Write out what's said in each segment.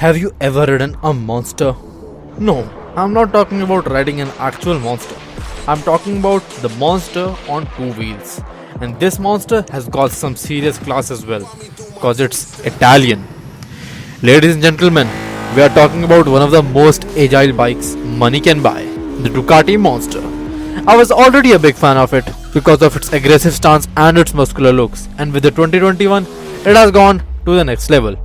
Have you ever ridden a monster? No, I'm not talking about riding an actual monster. I'm talking about the monster on two wheels. And this monster has got some serious class as well, cause it's Italian. Ladies and gentlemen, we are talking about one of the most agile bikes money can buy, the Ducati Monster. I was already a big fan of it because of its aggressive stance and its muscular looks, and with the 2021, it has gone to the next level.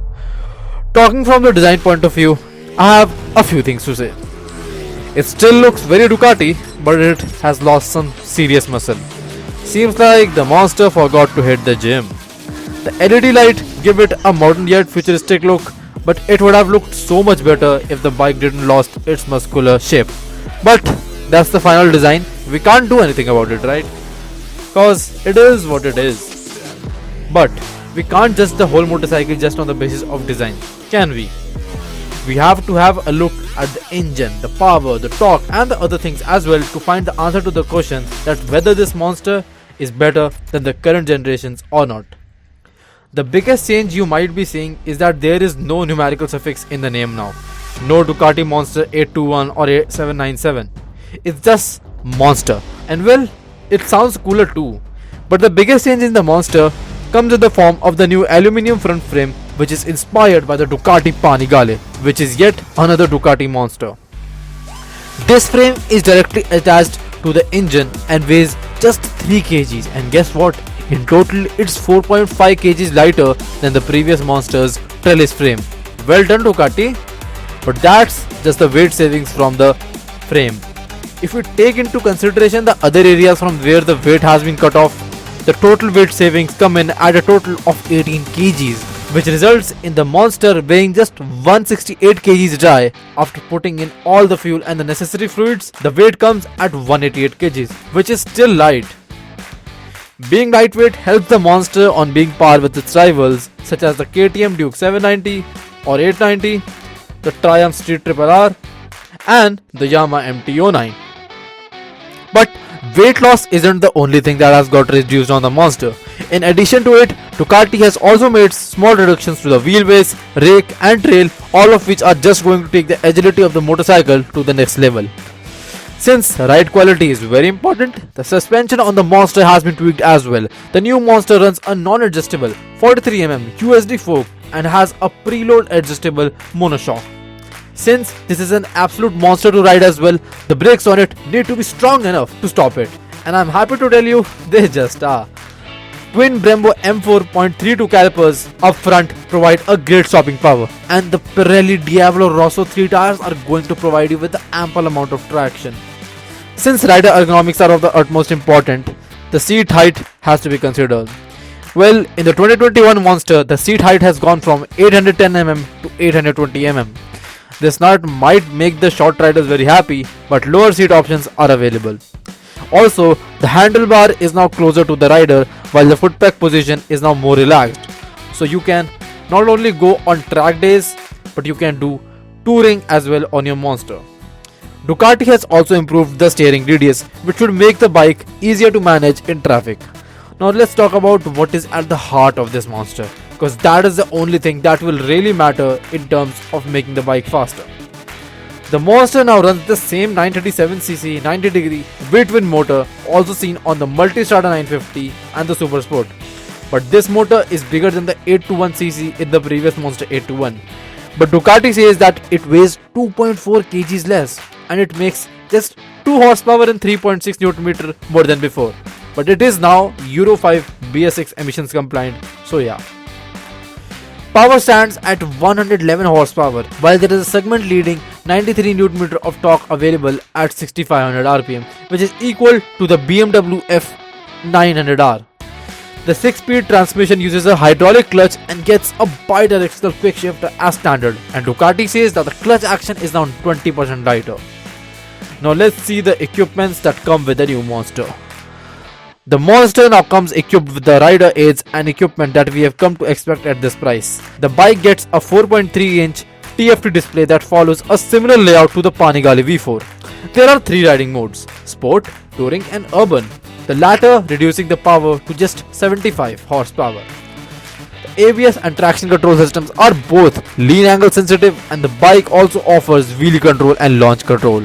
Talking from the design point of view, I have a few things to say. It still looks very Ducati, but it has lost some serious muscle. Seems like the monster forgot to hit the gym. The LED light give it a modern yet futuristic look, but it would have looked so much better if the bike didn't lost its muscular shape. But that's the final design. We can't do anything about it, right? Cause it is what it is. But we can't judge the whole motorcycle just on the basis of design, can we? We have to have a look at the engine, the power, the torque and the other things as well to find the answer to the question that whether this monster is better than the current generations or not. The biggest change you might be seeing is that there is no numerical suffix in the name now. No Ducati Monster 821 or 797. It's just Monster. And well, it sounds cooler too. But the biggest change in the Monster comes in the form of the new aluminium front frame, which is inspired by the Ducati Panigale, which is yet another Ducati Monster. This frame is directly attached to the engine and weighs just 3 kgs, and guess what? In total it's 4.5 kgs lighter than the previous Monster's trellis frame. Well done Ducati, but that's just the weight savings from the frame. If we take into consideration the other areas from where the weight has been cut off, the total weight savings come in at a total of 18 kgs, which results in the Monster weighing just 168 kgs dry. After putting in all the fuel and the necessary fluids, the weight comes at 188 kgs, which is still light. Being lightweight helps the Monster on being par with its rivals such as the KTM Duke 790 or 890, the Triumph Street Triple R and the Yamaha MT-09. But weight loss isn't the only thing that has got reduced on the Monster. In addition to it, Ducati has also made small reductions to the wheelbase, rake and trail, all of which are just going to take the agility of the motorcycle to the next level. Since ride quality is very important, the suspension on the Monster has been tweaked as well. The new Monster runs a non-adjustable 43mm USD fork and has a preload adjustable monoshock. Since this is an absolute monster to ride as well, the brakes on it need to be strong enough to stop it. And I'm happy to tell you, they just are. Twin Brembo M4.32 calipers up front provide a great stopping power, and the Pirelli Diavolo Rosso 3 tires are going to provide you with the ample amount of traction. Since rider ergonomics are of the utmost important, the seat height has to be considered. Well, in the 2021 Monster, the seat height has gone from 810mm to 820mm. This might make the short riders very happy, but lower seat options are available. Also, the handlebar is now closer to the rider while the foot peg position is now more relaxed. So you can not only go on track days, but you can do touring as well on your Monster. Ducati has also improved the steering radius, which would make the bike easier to manage in traffic. Now let's talk about what is at the heart of this Monster, because that is the only thing that will really matter in terms of making the bike faster. The Monster now runs the same 937cc 90 degree V-twin motor also seen on the Multistrada 950 and the Super Sport. But this motor is bigger than the 821cc in the previous Monster 821. But Ducati says that it weighs 2.4 kgs less and it makes just 2 horsepower and 3.6 Nm more than before. But it is now Euro 5 BS6 emissions compliant, so yeah. Power stands at 111 horsepower, while there is a segment leading 93 Nm of torque available at 6500 rpm, which is equal to the BMW F900R. The 6-speed transmission uses a hydraulic clutch and gets a bidirectional quick shifter as standard, and Ducati says that the clutch action is now 20% lighter. Now let's see the equipments that come with the new Monster. The Monster now comes equipped with the rider aids and equipment that we have come to expect at this price. The bike gets a 4.3-inch TFT display that follows a similar layout to the Panigale V4. There are 3 riding modes: Sport, Touring and Urban, the latter reducing the power to just 75 horsepower. ABS and traction control systems are both lean angle sensitive, and the bike also offers wheelie control and launch control.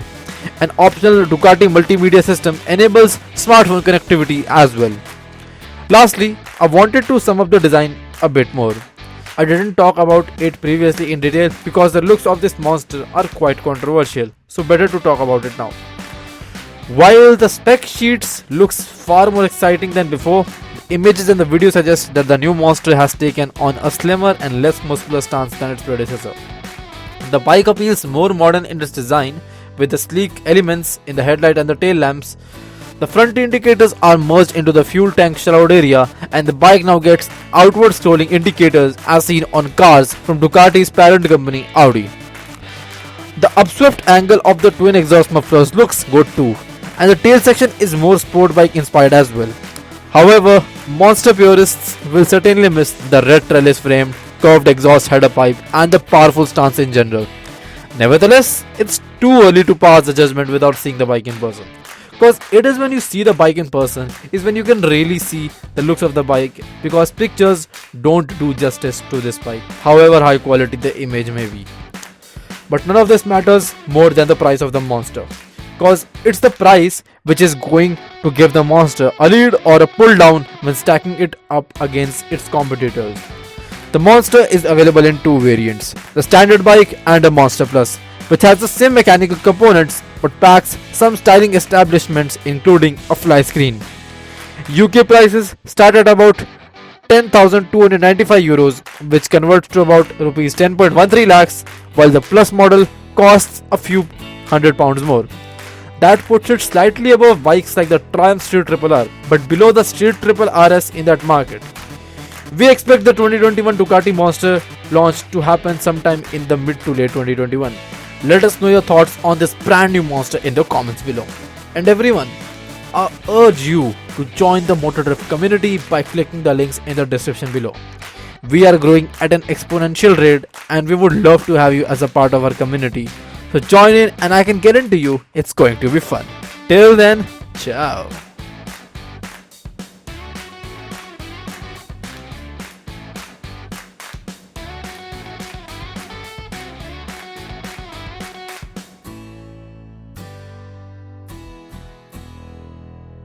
An optional Ducati multimedia system enables smartphone connectivity as well. Lastly, I wanted to sum up the design a bit more. I didn't talk about it previously in detail because the looks of this monster are quite controversial, so better to talk about it now. While the spec sheets looks far more exciting than before, images and the video suggest that the new monster has taken on a slimmer and less muscular stance than its predecessor. The bike appeals more modern in its design, with the sleek elements in the headlight and the tail lamps. The front indicators are merged into the fuel tank shroud area, and the bike now gets outward scrolling indicators as seen on cars from Ducati's parent company Audi. The upswept angle of the twin exhaust mufflers looks good too, and the tail section is more sport bike inspired as well. However, monster purists will certainly miss the red trellis frame, curved exhaust header pipe, and the powerful stance in general. Nevertheless, it's too early to pass the judgment without seeing the bike in person. Because it is when you see the bike in person is when you can really see the looks of the bike, because pictures don't do justice to this bike, however high quality the image may be. But none of this matters more than the price of the monster, because it's the price which is going to give the monster a lead or a pull down when stacking it up against its competitors. The monster is available in two variants, the standard bike and a Monster Plus, which has the same mechanical components but packs some styling establishments including a fly screen. UK prices start at about 10,295 euros, which converts to about rupees 10.13 lakhs, while the Plus model costs a few £100 more. That puts it slightly above bikes like the Triumph Street Triple R, but below the Street Triple RS in that market. We expect the 2021 Ducati Monster launch to happen sometime in the mid to late 2021. Let us know your thoughts on this brand new monster in the comments below. And everyone, I urge you to join the Motordrift community by clicking the links in the description below. We are growing at an exponential rate and we would love to have you as a part of our community. So join in and I can guarantee you it's going to be fun. Till then, ciao.